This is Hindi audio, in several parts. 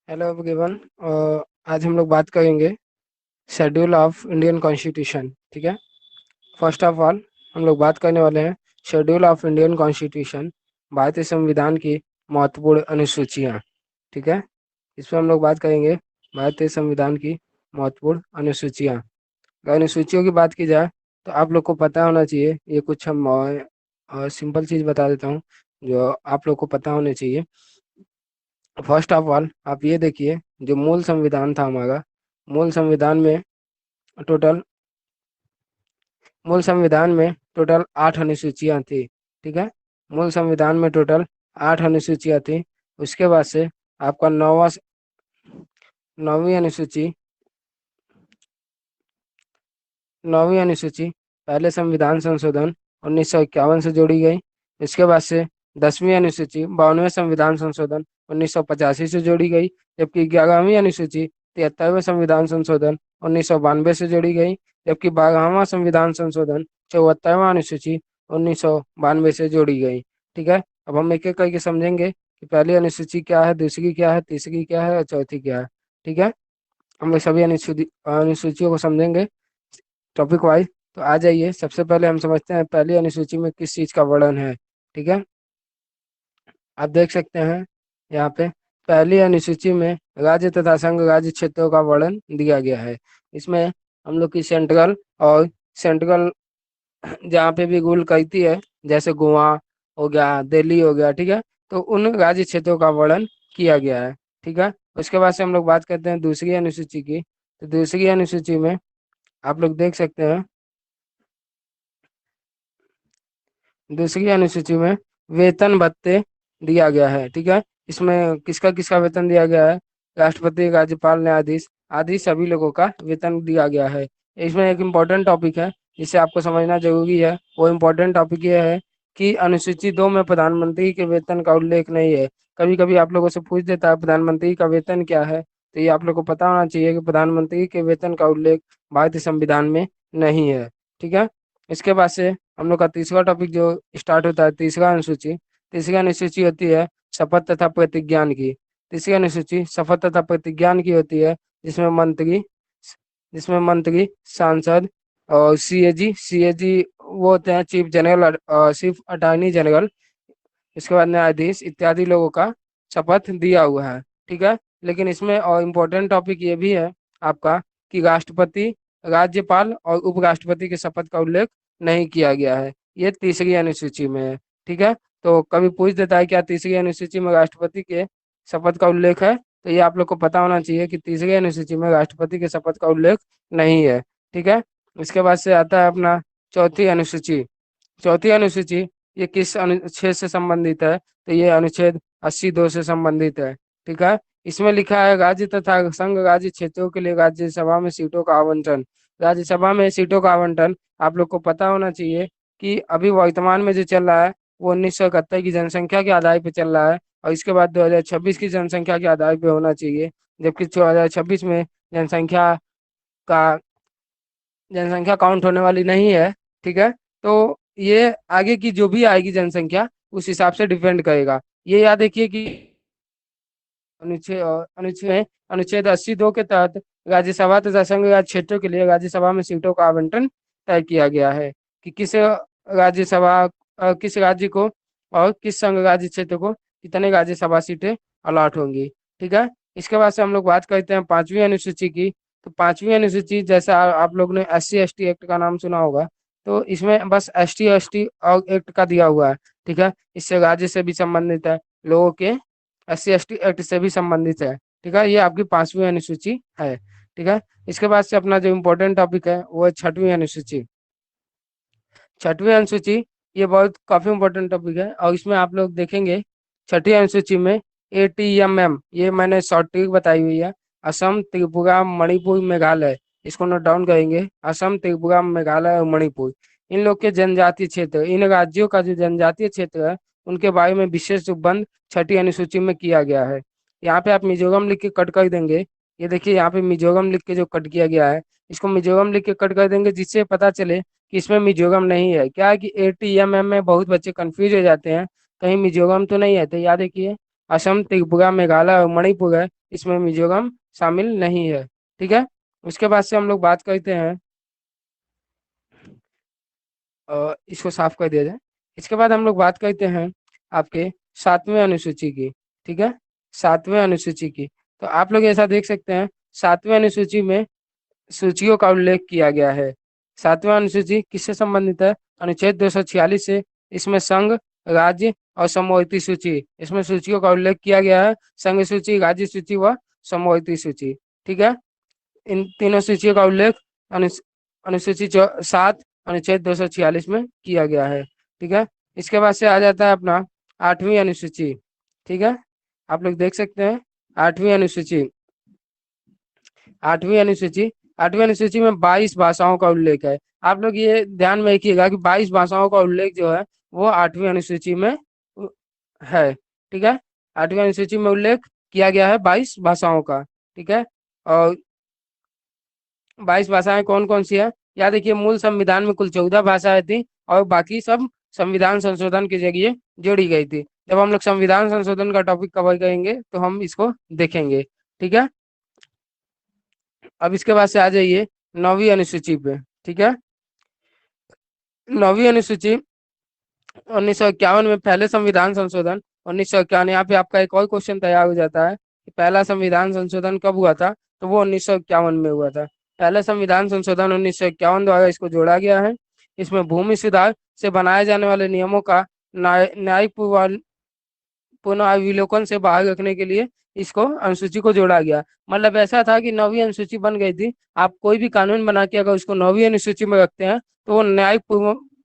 Hello everyone. आज हम लोग बात करेंगे शेड्यूल ऑफ इंडियन कॉन्स्टिट्यूशन। ठीक है। फर्स्ट ऑफ ऑल हम लोग बात करने वाले हैं शेड्यूल ऑफ इंडियन कॉन्स्टिट्यूशन, भारतीय संविधान की महत्वपूर्ण अनुसूचियाँ। ठीक है। इसमें हम लोग बात करेंगे भारतीय संविधान की महत्वपूर्ण अनुसूचियाँ। अगर अनुसूचियों की बात की जाए तो आप लोग को पता होना चाहिए। ये कुछ हम सिंपल चीज़ बता देता हूँ जो आप लोग को पता होने चाहिए। फर्स्ट ऑफ ऑल आप ये देखिए, जो मूल संविधान था हमारा, मूल संविधान में टोटल मूल संविधान में टोटल 8 अनुसूचियाँ थी। ठीक है। मूल संविधान में टोटल 8 अनुसूचियाँ थी। उसके बाद से आपका नौवीं अनुसूची नौवीं अनुसूची पहले संविधान संशोधन 1951 से जोड़ी गई। इसके बाद से 10वीं अनुसूची 52वें संविधान संशोधन 1985 से जोड़ी गई। जबकि 11वीं अनुसूची 73वें संविधान संशोधन 1992 से जोड़ी गई। जबकि 12वां संविधान संशोधन 74वां अनुसूची 1992 से जोड़ी गई। ठीक है। अब हम एक एक करके समझेंगे कि पहली अनुसूची क्या है, दूसरी क्या है, तीसरी क्या है और चौथी क्या है। ठीक है। हम लोग सभी अनुसूचियों को समझेंगे टॉपिक वाइज। तो आ जाइए, सबसे पहले हम समझते हैं पहली अनुसूची में किस चीज़ का वर्णन है। ठीक है। आप देख सकते हैं यहाँ पे पहली अनुसूची में राज्य तथा संघ राज्य क्षेत्रों का वर्णन दिया गया है। इसमें हम लोग की सेंट्रल जहाँ पे भी रूल करती है, जैसे गोवा हो गया, दिल्ली हो गया। ठीक है। तो उन राज्य क्षेत्रों का वर्णन किया गया है। ठीक है। उसके बाद से हम लोग बात करते हैं दूसरी अनुसूची की। तो दूसरी अनुसूची में आप लोग देख सकते हैं, दूसरी अनुसूची में वेतन भत्ते दिया गया है। ठीक है। इसमें किसका किसका वेतन दिया गया है, राष्ट्रपति, राज्यपाल, न्यायाधीश आदि सभी लोगों का वेतन दिया गया है। इसमें एक इम्पोर्टेंट टॉपिक है जिसे आपको समझना जरूरी है। वो इम्पोर्टेंट टॉपिक ये है कि अनुसूची 2 में प्रधानमंत्री के वेतन का उल्लेख नहीं है। कभी कभी आप लोगों से पूछ देता है प्रधानमंत्री का वेतन क्या है, तो ये आप लोग को पता होना चाहिए कि प्रधानमंत्री के वेतन का उल्लेख भारतीय संविधान में नहीं है। ठीक है। इसके बाद से हम लोग का तीसरा टॉपिक जो स्टार्ट होता है, तीसरी अनुसूची होती है शपथ तथा प्रतिज्ञान की। तीसरी अनुसूची शपथ तथा प्रतिज्ञान की होती है, जिसमें मंत्री जिसमें मंत्री, सांसद और सीएजी वो होते हैं चीफ अटॉर्नी जनरल, इसके बाद न्यायाधीश इत्यादि लोगों का शपथ दिया हुआ है। ठीक है। लेकिन इसमें और इम्पोर्टेंट टॉपिक ये भी है आपका कि राष्ट्रपति, राज्यपाल और उपराष्ट्रपति के शपथ का उल्लेख नहीं किया गया है। ये तीसरी अनुसूची में है। ठीक है। तो कभी पूछ देता है क्या तीसरी अनुसूची में राष्ट्रपति के शपथ का उल्लेख है, तो ये आप लोग को पता होना चाहिए कि तीसरी अनुसूची में राष्ट्रपति के शपथ का उल्लेख नहीं है। ठीक है। इसके बाद से आता है अपना चौथी अनुसूची। चौथी अनुसूची ये किस अनुच्छेद से संबंधित है, तो ये अनुच्छेद 82 से संबंधित है। ठीक है। इसमें लिखा है राज्य तथा संघ राज्य क्षेत्रों के लिए राज्यसभा में सीटों का आवंटन। राज्यसभा में सीटों का आवंटन आप लोग को पता होना चाहिए कि अभी वर्तमान में जो चल रहा है वो 1971 की जनसंख्या के आधार पर चल रहा है, और इसके बाद 2026 की जनसंख्या के आधार पर होना चाहिए। जबकि 2026 में जनसंख्या का जनसंख्या काउंट होने वाली नहीं है। ठीक है। तो ये आगे की जो भी आएगी जनसंख्या उस हिसाब से डिपेंड करेगा। ये याद रखिए कि अनुच्छेद 82 के तहत राज्यसभा तथा संघ राज्य क्षेत्रों के लिए राज्यसभा में सीटों का आवंटन तय किया गया है कि किस राज्य को और किस संघ राज्य क्षेत्र को कितने राज्यसभा सीटें अलॉट होंगी। ठीक है। इसके बाद से हम लोग बात करते हैं पांचवी अनुसूची की। तो पांचवी अनुसूची, जैसा आप लोग ने SC ST एक्ट का नाम सुना होगा, तो इसमें बस ST ST और एक्ट का दिया हुआ है। ठीक है। इससे राज्य से भी संबंधित है, लोगों के SC ST एक्ट से भी संबंधित है। ठीक है। ये आपकी पांचवी अनुसूची है। ठीक है। इसके बाद से अपना जो इम्पोर्टेंट टॉपिक है वो है छठवीं अनुसूची। छठवीं अनुसूची ये बहुत काफी इम्पोर्टेंट टॉपिक है, और इसमें आप लोग देखेंगे छठी अनुसूची में ATMM, ये मैंने शॉर्ट ट्रिक बताई हुई है, असम, त्रिपुरा, मणिपुर, मेघालय। इसको नोट डाउन करेंगे, असम, त्रिपुरा, मेघालय और मणिपुर। इन लोग के जनजातीय क्षेत्र, इन राज्यों का जो जनजातीय क्षेत्र है उनके बारे में विशेष उपबंध छठी अनुसूची में किया गया है। यहाँ पे आप मिजोरम लिख के कट कर देंगे। ये देखिए यहाँ पे मिजोरम लिख के जो कट किया गया है, इसको मिजोरम लिख के कट कर देंगे, जिससे पता चले कि इसमें मिजोरम नहीं है। क्या है कि ATMM में बहुत बच्चे कंफ्यूज हो जाते हैं, कहीं मिजोरम तो नहीं है। तो याद रखिए असम, त्रिपुरा, मेघालय और मणिपुर है, इसमें मिजोरम शामिल नहीं है। ठीक है। उसके बाद से हम लोग बात करते हैं, इसको साफ कर दिया जाए। इसके बाद हम लोग बात करते हैं आपके 7वें अनुसूची की। ठीक है, 7वें अनुसूची की। तो आप लोग ऐसा देख सकते हैं, 7वें अनुसूची में सूचियों का उल्लेख किया गया है। 7वां अनुसूची किससे संबंधित है? अनुच्छेद 246 से। इसमें संघ, राज्य और समवर्ती सूची, इसमें सूचियों का उल्लेख किया गया है। संघ सूची, राज्य सूची व समवर्ती सूची। ठीक है, इन तीनों सूचियों का उल्लेख अनु अनुसूची 7 अनुच्छेद 246 में किया गया है। ठीक है। इसके बाद से आ जाता है अपना 8वीं अनुसूची। ठीक है, आप लोग देख सकते हैं 8वीं अनुसूची। 8वीं अनुसूची, 8वीं अनुसूची में 22 भाषाओं का उल्लेख है। आप लोग ये ध्यान में रखिएगा कि 22 भाषाओं का उल्लेख जो है वो 8वीं अनुसूची में है। ठीक है, 8वीं अनुसूची में उल्लेख किया गया है 22 भाषाओं का। ठीक है, और 22 भाषाएं कौन कौन सी है? याद देखिए, मूल संविधान में कुल 14 भाषाएं थी और बाकी सब संविधान संशोधन के जरिए जोड़ी गई थी। जब हम लोग संविधान संशोधन का टॉपिक कवर करेंगे तो हम इसको देखेंगे। ठीक है, अब इसके बाद से आ जाइए 9वीं अनुसूची पे। ठीक है, 9वीं अनुसूची 1951 में पहले संविधान संशोधन 1951। यहाँ पे आपका एक और क्वेश्चन तैयार हो जाता है कि पहला संविधान संशोधन कब हुआ था? तो वो 1951 में हुआ था। पहला संविधान संशोधन 1951 द्वारा इसको जोड़ा गया है। इसमें भूमि सुधार से बनाए जाने वाले नियमों का न्यायिक पुनर्विलोकन से बाहर रखने के लिए इसको अनुसूची को जोड़ा गया। मतलब ऐसा था कि 9वीं अनुसूची बन गई थी, आप कोई भी कानून बना के अगर उसको 9वीं अनुसूची में रखते हैं तो वो न्यायिक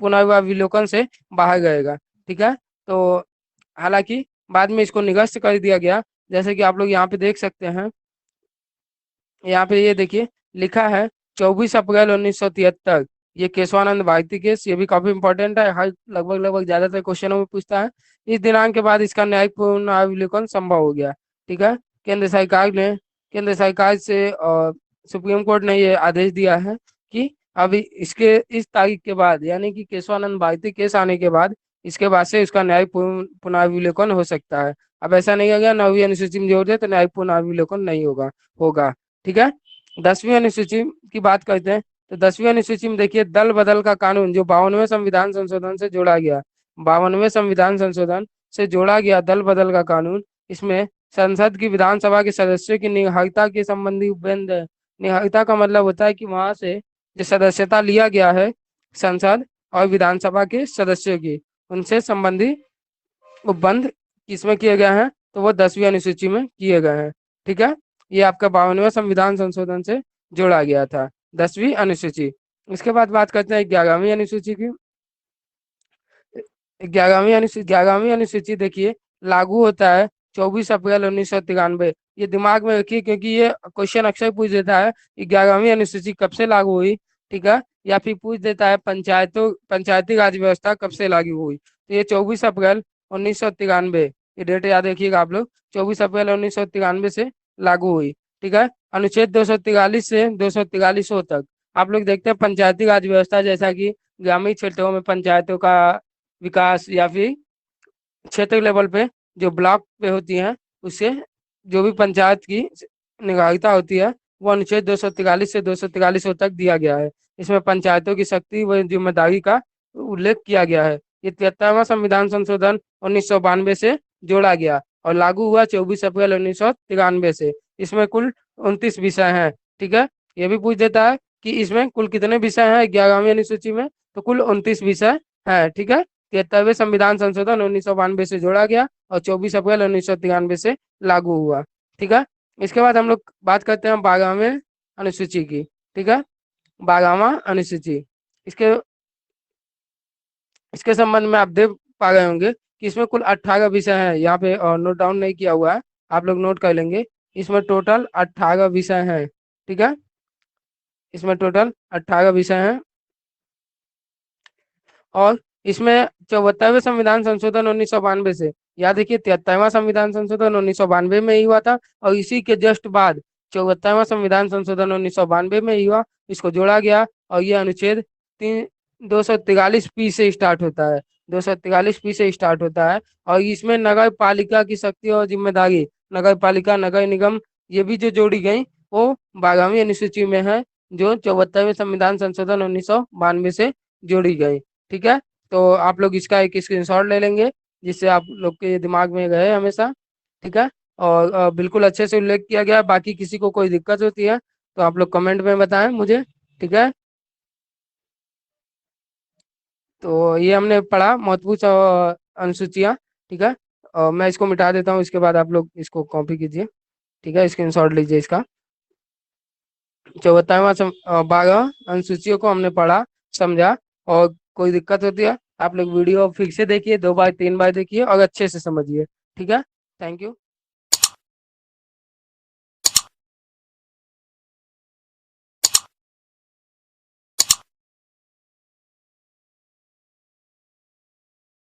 पुनर्विलोकन से बाहर रहेगा। ठीक है, तो हालांकि बाद में इसको निरस्त कर दिया गया, जैसे कि आप लोग यहाँ पे देख सकते हैं। यहाँ पे ये देखिए लिखा है 24 अप्रैल 1973। ये केशवानंद भारती केस, ये भी काफी इंपॉर्टेंट है, हर लगभग लगभग ज्यादातर क्वेश्चनों में पूछता है। इस दिनांक के बाद इसका न्यायिक पुनर्विलोकन संभव हो गया। ठीक है, केंद्र सरकार से सुप्रीम कोर्ट ने ये आदेश दिया है कि अभी इसके इस तारीख के बाद, यानी कि केशवानंद भारती केस आने के बाद, इसके बाद से इसका न्यायिक पुनर्विलोकन हो सकता है। अब ऐसा नहीं हो गया 9वीं अनुसूची में जोड़ दे तो न्यायिक पुनर्विलोकन नहीं होगा, होगा। ठीक है, 10वीं अनुसूची की बात करते हैं। तो 10वीं अनुसूची में देखिए दल बदल का कानून, जो 52वें संविधान संशोधन से जोड़ा गया, 52वें संविधान संशोधन से जोड़ा गया दल बदल का कानून। इसमें संसद की विधानसभा के सदस्यों की निरर्हता के संबंधी उपबंध है। निरर्हता का मतलब होता है कि वहां से जो सदस्यता लिया गया है संसद और विधानसभा के सदस्यों की, उनसे संबंधी उपबंध किसमें किए गए हैं? तो वो 10वीं अनुसूची में किए गए हैं। ठीक है, ये आपका 52वें संविधान संशोधन से जोड़ा गया था, 10वीं अनुसूची। इसके बाद बात करते हैं 11वीं अनुसूची की। 11वीं अनुसूची देखिए लागू होता है 24 अप्रैल 1993। ये दिमाग में रखिए क्योंकि ये क्वेश्चन अक्सर पूछ देता है कि 11वीं अनुसूची कब से लागू हुई। ठीक है, या फिर पूछ देता है पंचायती राज व्यवस्था कब से लागू हुई। तो ये 24 अप्रैल 1993, ये डेट याद रखिएगा आप लोग, 24 अप्रैल 1993 से लागू हुई। ठीक है, अनुच्छेद 243 से 243 तक आप लोग देखते हैं पंचायती राज व्यवस्था, जैसा कि ग्रामीण क्षेत्रों में पंचायतों का विकास, या फिर क्षेत्र लेवल पे जो ब्लॉक पे होती हैं, उससे जो भी पंचायत की निगरानी होती है, वो अनुच्छेद 243 से 243 तक दिया गया है। इसमें पंचायतों की शक्ति व जिम्मेदारी का उल्लेख किया गया है। ये 73वां संविधान संशोधन 1992 से जोड़ा गया और लागू हुआ 24 अप्रैल 1993 से। इसमें कुल 29 विषय हैं। ठीक है, ये भी पूछ देता है कि इसमें कुल कितने विषय हैं 11वीं अनुसूची में? तो कुल 29 विषय है। ठीक है, 73वें संविधान संशोधन 1992 से जोड़ा गया और 24 अप्रैल 1993 से लागू हुआ। ठीक है, इसके बाद हम लोग बात करते हैं 12वें अनुसूची की। ठीक है, 12वां अनुसूची, इसके इसके संबंध में आप देख पा रहे होंगे कि इसमें कुल 18 विषय हैं। यहाँ पे नोट डाउन नहीं किया हुआ है, आप लोग नोट कर लेंगे। इसमें टोटल 18 विषय हैं। ठीक है, इसमें टोटल 18 विषय हैं और इसमें 74वें संविधान संशोधन 1992 से, याद देखिए 73वां संविधान संशोधन 1992 में ही हुआ था और इसी के जस्ट बाद 74वां संविधान संशोधन 1992 में ही हुआ, इसको जोड़ा गया और ये अनुच्छेद 243 पी से स्टार्ट होता है। 243 पी से स्टार्ट होता है। और इसमें नगर पालिका की शक्ति और जिम्मेदारी, नगर पालिका, नगर निगम, ये भी जो जोड़ी गई वो 12वीं अनुसूची में है, जो 74वें संविधान संशोधन 1992 से जोड़ी गई। ठीक है। तो आप लोग इसका एक स्क्रीनशॉट ले लेंगे, जिससे आप लोग के दिमाग में रहे हमेशा। ठीक है। और बिल्कुल अच्छे से उल्लेख किया गया है। बाकी किसी को कोई दिक्कत होती है तो आप लोग कमेंट में बताएं मुझे। ठीक है। तो ये हमने पढ़ा महत्वपूर्ण अनुसूचियां। ठीक है। और मैं इसको मिटा देता हूँ, इसके बाद आप लोग इसको कॉपी कीजिए। ठीक है, स्क्रीनशॉट लीजिए इसका। 12 अनुसूचियों को हमने पढ़ा, समझा। और कोई दिक्कत होती है आप लोग वीडियो फिर से देखिए, 2 बार 3 बार देखिए और अच्छे से समझिए। ठीक है। Thank you.